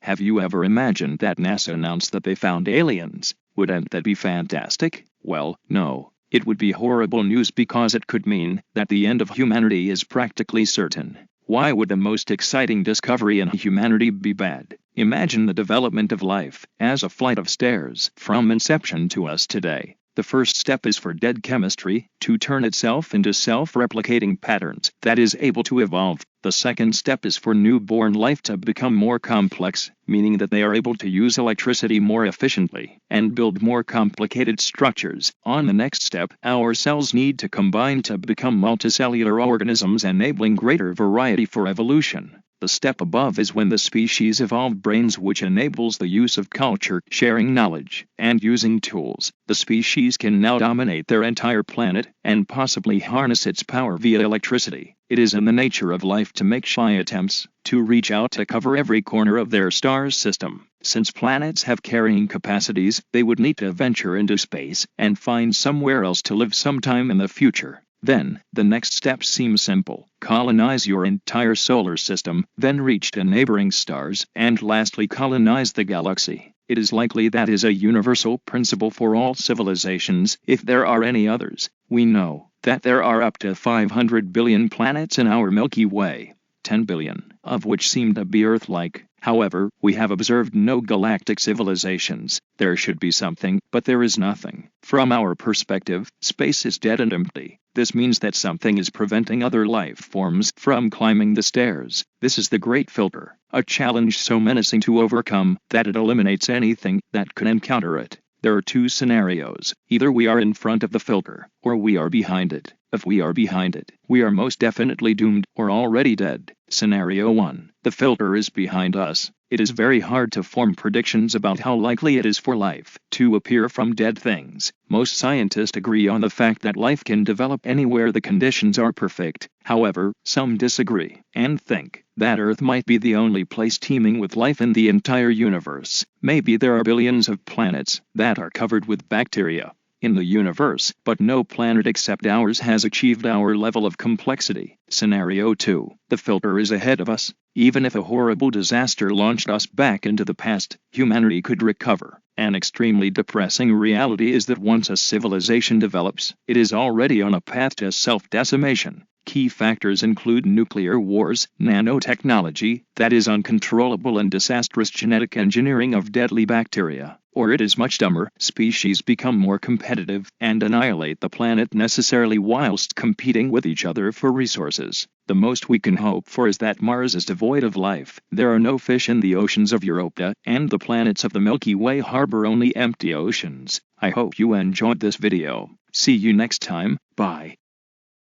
Have you ever imagined that NASA announced that they found aliens? Wouldn't that be fantastic? Well, no. It would be horrible news because it could mean that the end of humanity is practically certain. Why would the most exciting discovery in humanity be bad? Imagine the development of life as a flight of stairs from inception to us today. The first step is for dead chemistry to turn itself into self-replicating patterns that is able to evolve. The second step is for newborn life to become more complex, meaning that they are able to use electricity more efficiently and build more complicated structures. On the next step, our cells need to combine to become multicellular organisms, enabling greater variety for evolution. The step above is when the species evolved brains, which enables the use of culture, sharing knowledge, and using tools. The species can now dominate their entire planet and possibly harness its power via electricity. It is in the nature of life to make shy attempts to reach out to cover every corner of their star's system. Since planets have carrying capacities, they would need to venture into space and find somewhere else to live sometime in the future. Then, the next step seems simple. Colonize your entire solar system, then reach to neighboring stars, and lastly colonize the galaxy. It is likely that is a universal principle for all civilizations, if there are any others. We know that there are up to 500 billion planets in our Milky Way, 10 billion of which seem to be Earth-like. However, we have observed no galactic civilizations. There should be something, but there is nothing. From our perspective, space is dead and empty. This means that something is preventing other life forms from climbing the stairs. This is the Great Filter, a challenge so menacing to overcome that it eliminates anything that could encounter it. There are two scenarios. Either we are in front of the filter, or we are behind it. If we are behind it, we are most definitely doomed or already dead. Scenario 1. The filter is behind us. It is very hard to form predictions about how likely it is for life to appear from dead things. Most scientists agree on the fact that life can develop anywhere the conditions are perfect. However, some disagree and think that Earth might be the only place teeming with life in the entire universe. Maybe there are billions of planets that are covered with bacteria in the universe, but no planet except ours has achieved our level of complexity. Scenario 2. The filter is ahead of us. Even if a horrible disaster launched us back into the past, humanity could recover. An extremely depressing reality is that once a civilization develops, it is already on a path to self-decimation. Key factors include nuclear wars, nanotechnology, that is uncontrollable and disastrous genetic engineering of deadly bacteria, or it is much dumber, species become more competitive and annihilate the planet necessarily whilst competing with each other for resources. The most we can hope for is that Mars is devoid of life. There are no fish in the oceans of Europa, and the planets of the Milky Way harbor only empty oceans. I hope you enjoyed this video. See you next time. Bye.